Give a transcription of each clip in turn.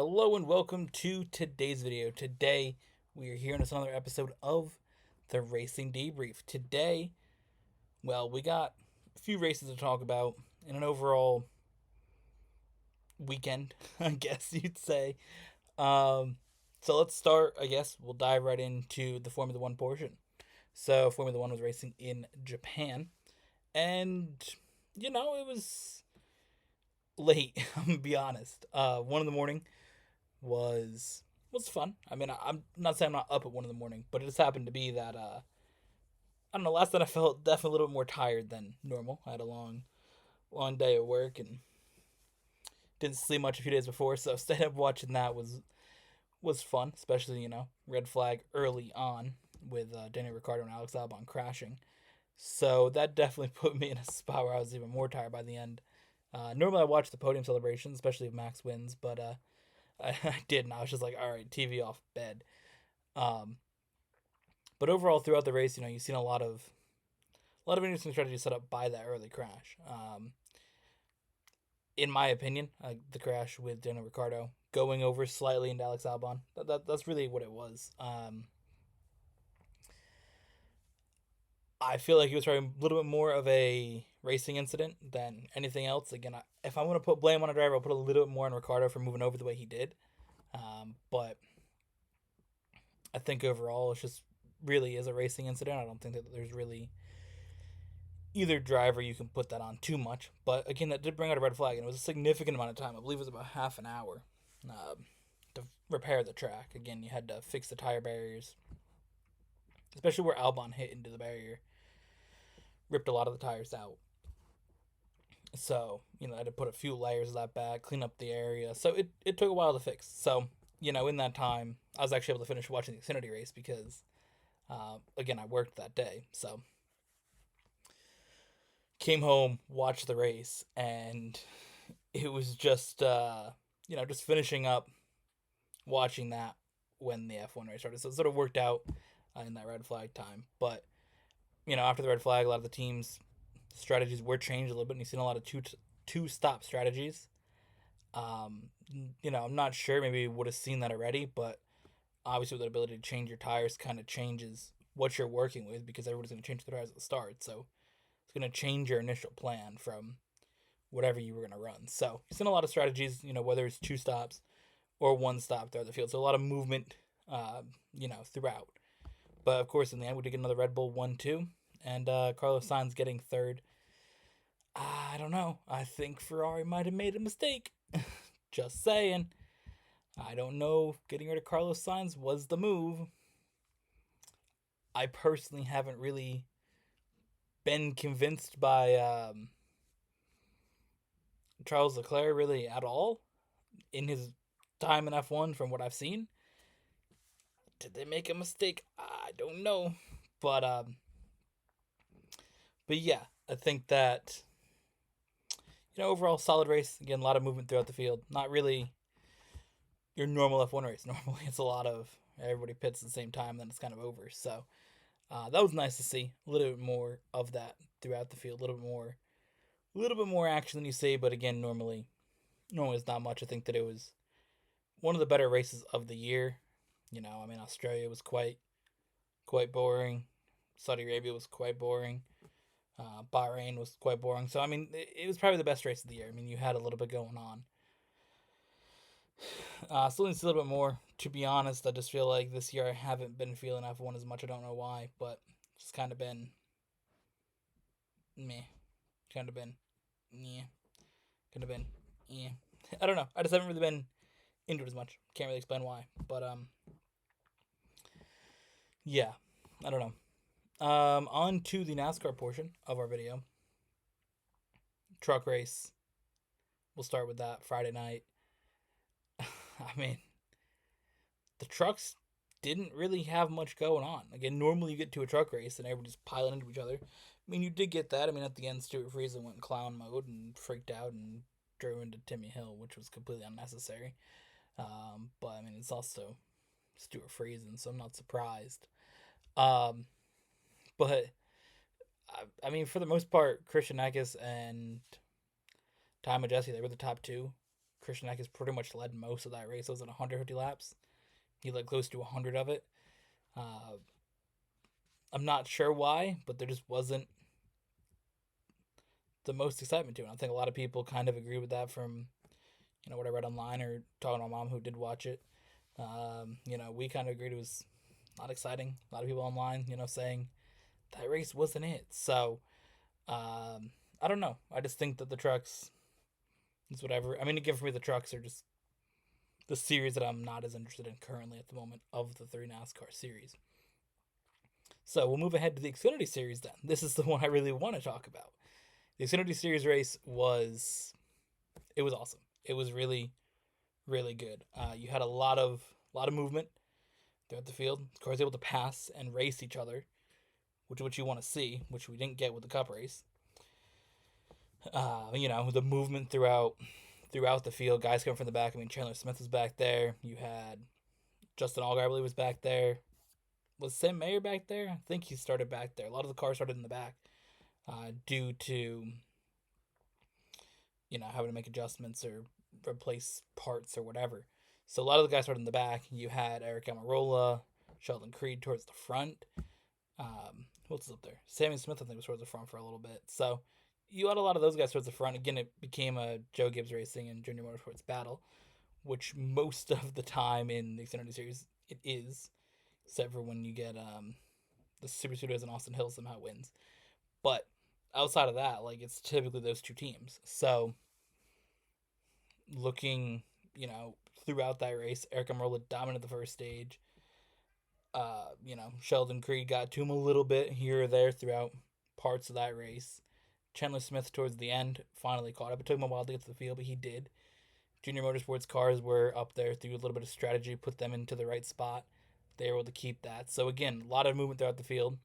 Hello and welcome to today's video. Today we are here in another episode of the Racing Debrief. Today, we got a few races to talk about in an overall weekend, I guess you'd say. So let's start, I guess. We'll dive right into the Formula One portion. So Formula One was racing in Japan, and it was late. I'm gonna be honest. 1 in the morning was fun. I mean, I'm not saying I'm not up at 1 in the morning, but it just happened to be that I don't know. Last night I felt definitely a little bit more tired than normal. I had a long day at work and didn't sleep much a few days before, so staying up watching that was fun. Especially red flag early on with Daniel Ricciardo and Alex Albon crashing. So that definitely put me in a spot where I was even more tired by the end. Normally I watch the podium celebrations, especially if Max wins, but I didn't. I was just like, all right, TV off, bed. Um, but overall, throughout the race, you've seen a lot of interesting strategies set up by that early crash. In my opinion, the crash with Daniel Ricciardo going over slightly into Alex Albon, that's really what it was. I feel like it was probably a little bit more of a racing incident than anything else. Again, if I'm going to put blame on a driver, I'll put a little bit more on Ricciardo for moving over the way he did. But I think overall, it's just really is a racing incident. I don't think that there's really either driver you can put that on too much. But again, that did bring out a red flag, and it was a significant amount of time. I believe it was about half an hour to repair the track. Again, you had to fix the tire barriers, especially where Albon hit into the barrier, ripped a lot of the tires out. So, I had to put a few layers of that back, clean up the area. So it took a while to fix. So, in that time, I was actually able to finish watching the Xfinity race because, again, I worked that day. So, came home, watched the race, and it was just finishing up watching that when the F1 race started. So it sort of worked out in that red flag time. But, after the red flag, a lot of the teams' strategies were changed a little bit, and you've seen a lot of two stop strategies. I'm not sure. Maybe you would have seen that already, but obviously, with the ability to change your tires, kind of changes what you're working with because everybody's going to change their tires at the start. So it's going to change your initial plan from whatever you were going to run. So you've seen a lot of strategies, whether it's two stops or one stop throughout the field. So a lot of movement, throughout. But of course, in the end, we did get another Red Bull 1-2, and Carlos Sainz getting third. I don't know. I think Ferrari might have made a mistake. Just saying. I don't know if getting rid of Carlos Sainz was the move. I personally haven't really been convinced by Charles Leclerc really at all in his time in F1 from what I've seen. Did they make a mistake? I don't know. But yeah, I think that overall solid race. Again, a lot of movement throughout the field. Not really your normal F1 race. Normally it's a lot of everybody pits at the same time, then it's kind of over. So that was nice to see. A little bit more of that throughout the field. A little bit more action than you see. But again, normally it's not much. I think that it was one of the better races of the year. Australia was quite boring. Saudi Arabia was quite boring. Bahrain was quite boring. So, it was probably the best race of the year. You had a little bit going on. Still needs a little bit more. To be honest, I just feel like this year I haven't been feeling F1 as much. I don't know why, but it's kind of been meh. Kind of been yeah. Kind of been yeah. I don't know. I just haven't really been into it as much. Can't really explain why. But yeah. I don't know. On to the NASCAR portion of our video. Truck race. We'll start with that Friday night. I mean, the trucks didn't really have much going on. Again, normally you get to a truck race and everybody's piling into each other. You did get that. At the end, Stuart Friesen went in clown mode and freaked out and drove into Timmy Hill, which was completely unnecessary. But, it's also Stuart Friesen, so I'm not surprised. But, for the most part, Christian Eckes and Ty Majeski, they were the top two. Christian Eck has pretty much led most of that race. It was at 150 laps. He led close to 100 of it. I'm not sure why, but there just wasn't the most excitement to it. I think a lot of people kind of agree with that from, what I read online or talking to my mom who did watch it. We kind of agreed it was not exciting. A lot of people online, saying that race wasn't it. So, I don't know. I just think that the trucks is whatever. I mean, again, for me, the trucks are just the series that I'm not as interested in currently at the moment of the 3 NASCAR series. So we'll move ahead to the Xfinity Series then. This is the one I really want to talk about. The Xfinity Series race was awesome. It was really, really good. You had a lot of movement throughout the field. Cars able to pass and race each other, which is what you want to see, which we didn't get with the Cup race. The movement throughout the field. Guys coming from the back. I mean, Chandler Smith was back there. You had Justin Allgaier, I believe, was back there. Was Sam Mayer back there? I think he started back there. A lot of the cars started in the back due to, having to make adjustments or replace parts or whatever. So a lot of the guys started in the back. You had Eric Almirola, Sheldon Creed towards the front. Who else is up there? Sammy Smith, I think, was towards the front for a little bit. So you had a lot of those guys towards the front. Again, it became a Joe Gibbs Racing and Junior Motorsports battle, which most of the time in the Xfinity Series it is, except for when you get the Super Studios and Austin Hill somehow wins. But outside of that, it's typically those two teams. So looking, throughout that race, Eric Almirola dominated the first stage. Sheldon Creed got to him a little bit here or there throughout parts of that race. Chandler Smith towards the end finally caught up. It took him a while to get to the field, but he did. Junior Motorsports cars were up there through a little bit of strategy, put them into the right spot. They were able to keep that. So again, a lot of movement throughout the field.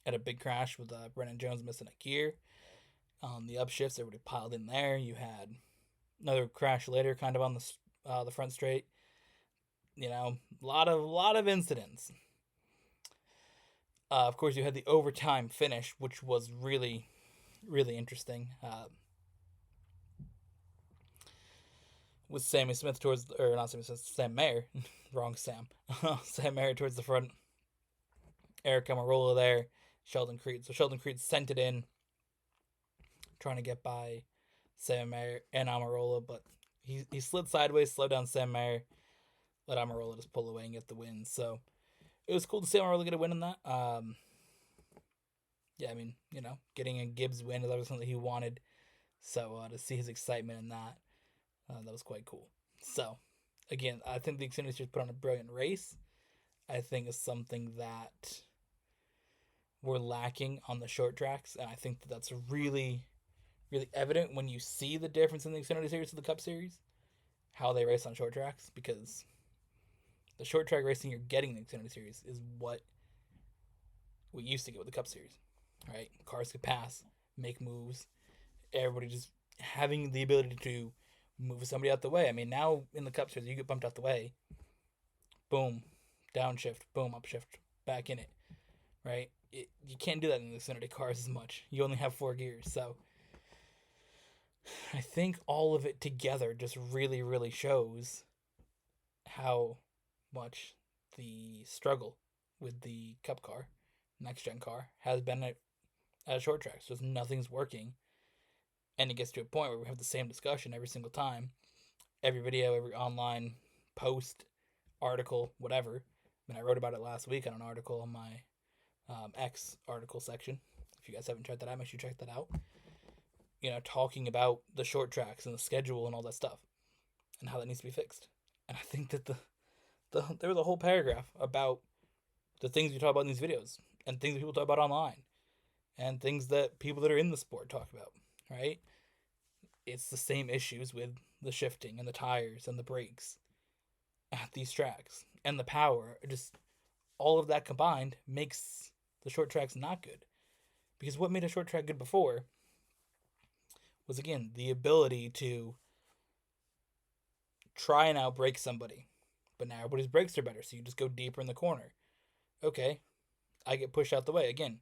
Had a big crash with Brennan Jones missing a gear. The upshifts, everybody piled in there. You had another crash later, kind of on the front straight. A lot of incidents. Of course, you had the overtime finish, which was really, really interesting. With Sammy Smith Sam Mayer, wrong Sam. Sam Mayer towards the front. Eric Almirola there. Sheldon Creed. So Sheldon Creed sent it in, trying to get by Sam Mayer and Almirola, but he slid sideways, slowed down Sam Mayer, let Almirola just pull away and get the win. So it was cool to see Almirola get a win in that. Getting a Gibbs win is obviously something he wanted. So to see his excitement in that, that was quite cool. So, again, I think the Xfinity Series put on a brilliant race. I think it's something that we're lacking on the short tracks, and I think that's really, really evident when you see the difference in the Xfinity Series to the Cup Series, how they race on short tracks, because the short track racing you're getting in the Xfinity Series is what we used to get with the Cup Series, right? Cars could pass, make moves, everybody just having the ability to move somebody out the way. I mean, now in the Cup Series, you get bumped out the way, boom, downshift, boom, upshift, back in it, right? You can't do that in the Xfinity cars as much. You only have 4 gears, so I think all of it together just really, really shows how much the struggle with the Cup car, next gen car, has been at a short track. So nothing's working, and it gets to a point where we have the same discussion every single time, every video, every online post, article, whatever. I mean, I wrote about it last week on an article on my X article section. If you guys haven't checked that out, make sure you check that out. Talking about the short tracks and the schedule and all that stuff, and how that needs to be fixed. And I think that there was a whole paragraph about the things we talk about in these videos, and things that people talk about online, and things that people that are in the sport talk about, right? It's the same issues with the shifting and the tires and the brakes at these tracks and the power. Just all of that combined makes the short tracks not good. Because what made a short track good before was, again, the ability to try and outbrake somebody. But now everybody's brakes are better, so you just go deeper in the corner. Okay, I get pushed out the way. Again,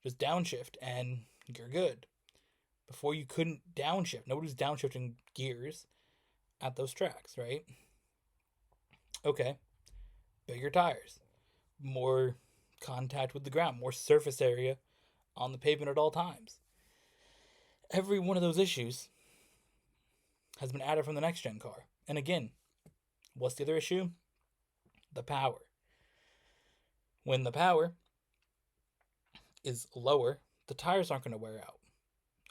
just downshift and you're good. Before you couldn't downshift. Nobody's downshifting gears. at those tracks, right? Okay, bigger tires, more contact with the ground, more surface area on the pavement at all times. Every one of those issues has been added from the next gen car. And again, what's the other issue? The power. When the power is lower, the tires aren't going to wear out.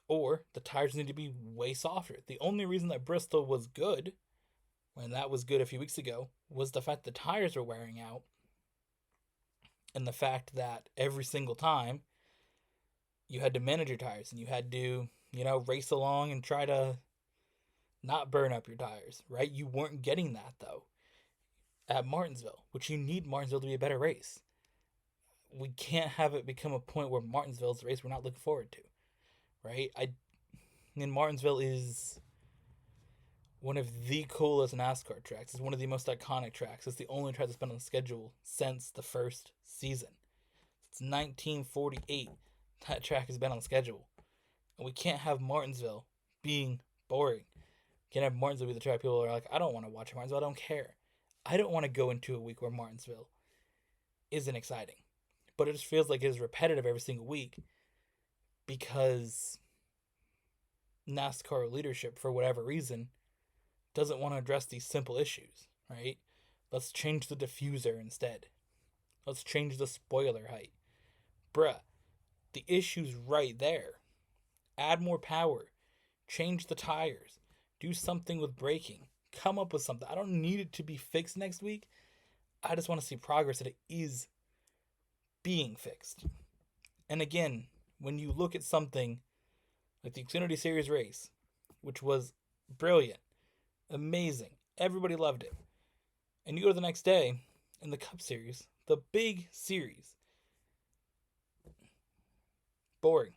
Or the tires need to be way softer. The only reason that Bristol was good, when that was good a few weeks ago, was the fact the tires were wearing out. And the fact that every single time you had to manage your tires and you had to, race along and try to not burn up your tires, right? You weren't getting that though at Martinsville, which you need Martinsville to be a better race. We can't have it become a point where Martinsville's the race we're not looking forward to, right? Martinsville is one of the coolest NASCAR tracks. It's one of the most iconic tracks. It's the only track that's been on the schedule since the first season. It's 1948. That track has been on the schedule. And we can't have Martinsville being boring. We can't have Martinsville be the track people are like, I don't want to watch Martinsville. I don't care. I don't want to go into a week where Martinsville isn't exciting. But it just feels like it is repetitive every single week because NASCAR leadership, for whatever reason, doesn't want to address these simple issues, right? Let's change the diffuser instead. Let's change the spoiler height. Bruh, the issue's right there. Add more power. Change the tires. Do something with braking. Come up with something. I don't need it to be fixed next week. I just want to see progress that it is being fixed. And again, when you look at something like the Xfinity Series race, which was brilliant, amazing, everybody loved it, and you go to the next day in the Cup Series, the big series, boring.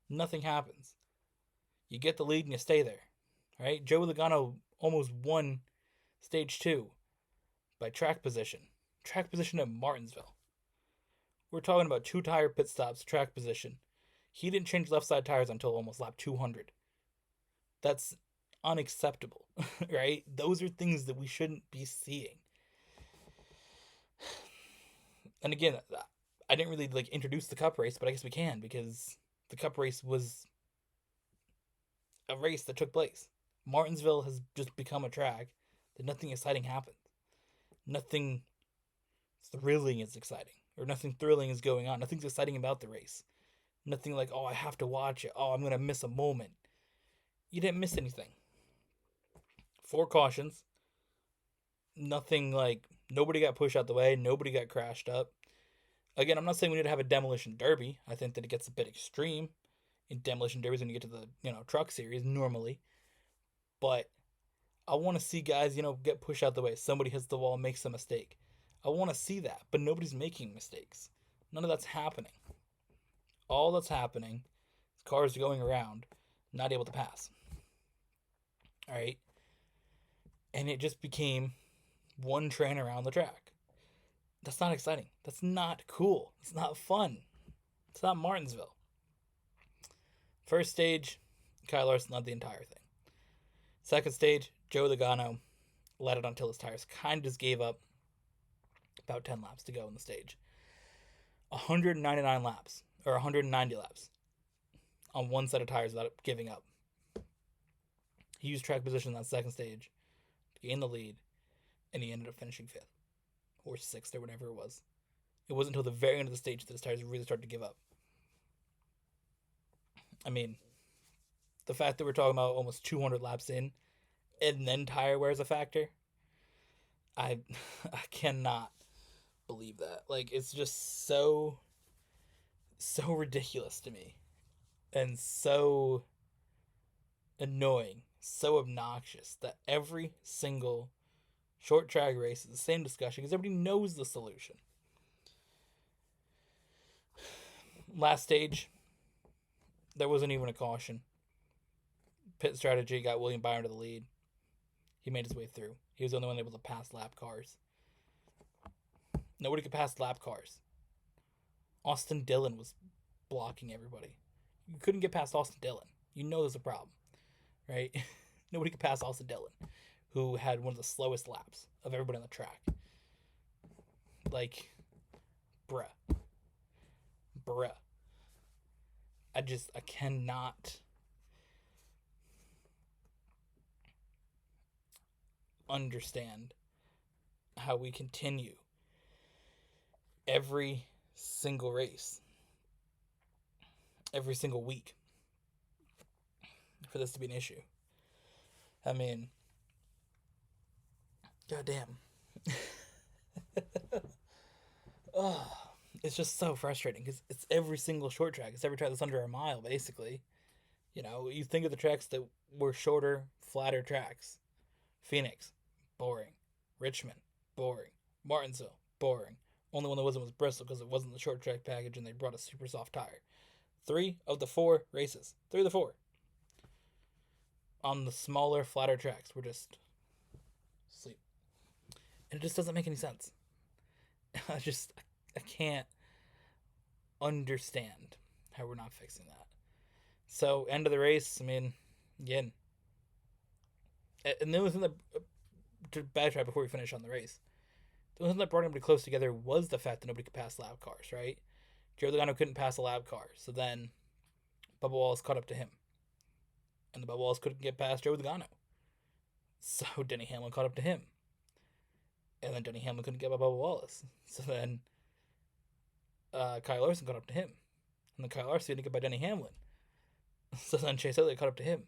Nothing happens. You get the lead and you stay there, right? Joey Logano almost won stage 2 by track position at Martinsville. We're talking about 2 tire pit stops, track position. He didn't change left side tires until almost lap 200. That's unacceptable, right? Those are things that we shouldn't be seeing. And again, I didn't really introduce the Cup race, but I guess we can because the Cup race was a race that took place. Martinsville has just become a track that nothing exciting happens. Nothing thrilling is exciting, or nothing thrilling is going on. Nothing's exciting about the race. Nothing like, oh, I have to watch it. Oh, I'm going to miss a moment. You didn't miss anything. 4 cautions. Nothing nobody got pushed out the way. Nobody got crashed up. Again, I'm not saying we need to have a demolition derby. I think that it gets a bit extreme in demolition derbies when you get to the, truck series normally. But I want to see guys, get pushed out the way. Somebody hits the wall, makes a mistake. I want to see that, but nobody's making mistakes. None of that's happening. All that's happening is cars going around, not able to pass. All right? And it just became one train around the track. That's not exciting. That's not cool. It's not fun. It's not Martinsville. First stage, Kyle Larson led the entire thing. Second stage, Joey Logano led it until his tires kind of just gave up. About 10 laps to go in the stage. 199 laps, or 190 laps on one set of tires without giving up. He used track position in that second stage to gain the lead, and he ended up finishing 5th or 6th or whatever it was. It wasn't until the very end of the stage that his tires really started to give up. I mean, the fact that we're talking about almost 200 laps in, and then tire wear is a factor, I cannot believe that. It's just so ridiculous to me, and so annoying, so obnoxious that every single short track race is the same discussion because everybody knows the solution. Last stage, there wasn't even a caution. Pit strategy got William Byron to the lead. He made his way through. He was the only one able to pass lap cars. Nobody could pass lap cars. Austin Dillon was blocking everybody. You couldn't get past Austin Dillon. You know there's a problem, right? Nobody could pass Austin Dillon, who had one of the slowest laps of everybody on the track. Like, bruh. I cannot understand how we continue every single race, every single week, for this to be an issue. I mean, goddamn. Oh, it's just so frustrating because it's every single short track. It's every track that's under a mile, basically. You know, you think of the tracks that were shorter, flatter tracks. Phoenix, boring. Richmond, boring. Martinsville, boring. Only one that wasn't was Bristol because it wasn't the short track package and they brought a super soft tire. 3 of the 4 races, 3 of the 4, on the smaller, flatter tracks were just sleep. And it just doesn't make any sense. I can't understand how we're not fixing that. So, end of the race, I mean, again. And the only thing that, to backtrack before we finish on the race, the only thing that brought everybody close together was the fact that nobody could pass lap cars, right? Joe Logano couldn't pass a lap car, so then Bubba Wallace caught up to him. And the Bubba Wallace couldn't get past Joe Logano. So Denny Hamlin caught up to him. And then Denny Hamlin couldn't get by Bubba Wallace. So then Kyle Larson caught up to him. And then Kyle Larson didn't get by Denny Hamlin. So then Chase Elliott caught up to him.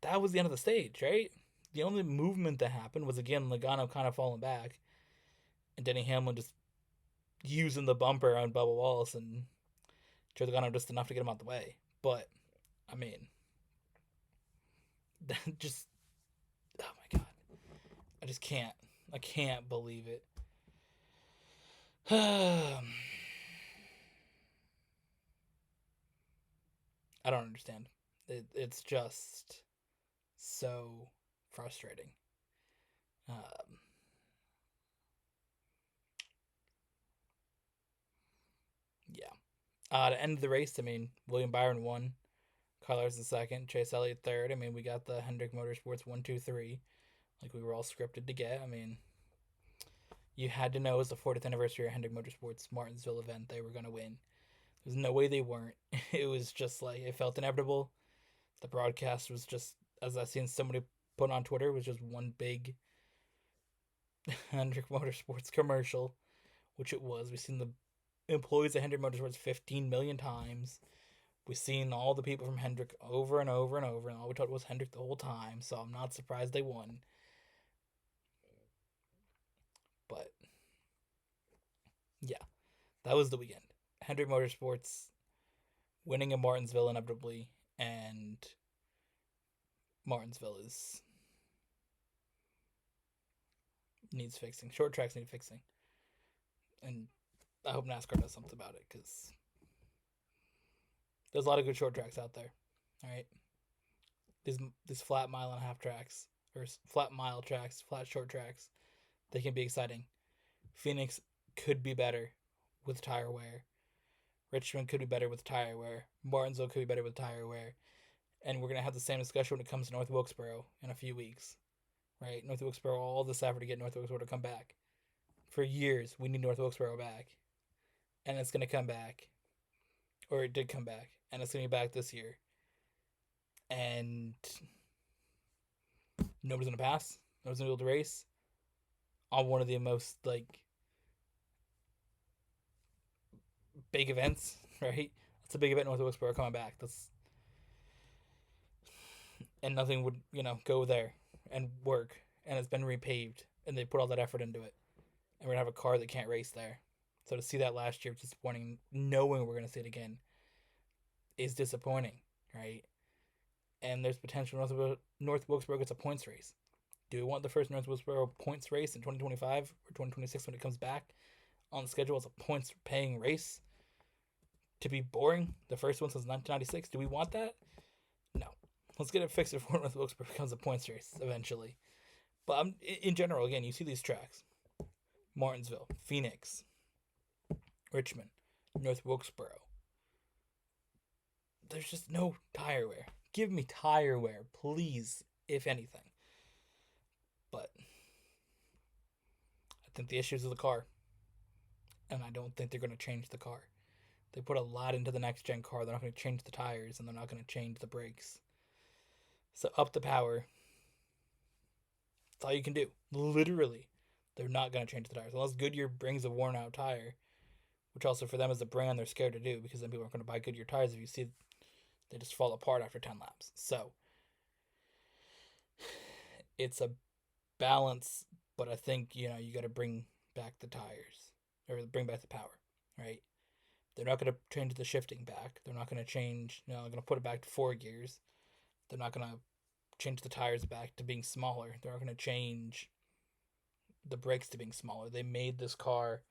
That was the end of the stage, right? The only movement that happened was, again, Logano kind of falling back. And Denny Hamlin just using the bumper on Bubba Wallace and Joe Logano just enough to get him out the way. But, I mean, that just, oh my God. I can't believe it. I don't understand. It's just so frustrating. Yeah. To end the race, I mean, William Byron won. Kyle Larson second. Chase Elliott third. I mean, we got the Hendrick Motorsports 1, 2, 3. Like we were all scripted to get. I mean, you had to know it was the 40th anniversary of Hendrick Motorsports Martinsville event. They were going to win. There's no way they weren't. It was just like, it felt inevitable. The broadcast was just, as I've seen somebody put on Twitter, was just one big Hendrick Motorsports commercial, which it was. We've seen the employees at Hendrick Motorsports 15 million times. We've seen all the people from Hendrick over and over and over, and all we talked was Hendrick the whole time, so I'm not surprised they won. But, yeah, that was the weekend. Hendrick Motorsports winning in Martinsville inevitably, and Martinsville needs fixing. Short tracks need fixing. And I hope NASCAR does something about it, because there's a lot of good short tracks out there. All right, these flat mile and a half tracks, or flat mile tracks, flat short tracks, they can be exciting. Phoenix could be better with tire wear. Richmond could be better with tire wear. Martinsville could be better with tire wear. And we're going to have the same discussion when it comes to North Wilkesboro in a few weeks. Right? North Wilkesboro, all this effort to get North Wilkesboro to come back. For years, we need North Wilkesboro back. And it's going to come back. Or it did come back. And it's going to be back this year. And nobody's going to pass. Nobody's going to be able to race on one of the most, like, big events, right? That's a big event, North Wilkesboro coming back. And nothing would, go there and work. And it's been repaved. And they put all that effort into it. And we're going to have a car that can't race there. So to see that last year was disappointing. Knowing we're going to see it again is disappointing, right? And there's potential North Wilkesboro gets a points race. Do we want the first North Wilkesboro points race in 2025 or 2026 when it comes back on the schedule as a points-paying race to be boring? The first one since 1996. Do we want that? No. Let's get it fixed before North Wilkesboro becomes a points race eventually. But in general, again, you see these tracks. Martinsville, Phoenix, Richmond, North Wilkesboro. There's just no tire wear. Give me tire wear, please. if anything. But I think the issues with the car, and I don't think they're going to change the car. They put a lot into the next gen car. They're not going to change the tires, and they're not going to change the brakes. So up the power. That's all you can do. Literally, they're not going to change the tires unless Goodyear brings a worn out tire, which also for them as a brand they're scared to do because then people aren't going to buy Goodyear tires if you see they just fall apart after 10 laps. So it's a balance, but I think you got to bring back the tires or bring back the power, right? They're not going to change the shifting back. They're not going to change. They're going to put it back to 4 gears. They're not going to change the tires back to being smaller. They're not going to change the brakes to being smaller. They made this car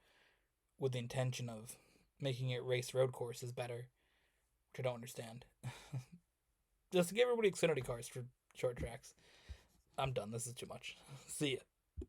with the intention of making it race road courses better, which I don't understand. Just give everybody Xfinity cars for short tracks. I'm done. This is too much. See ya.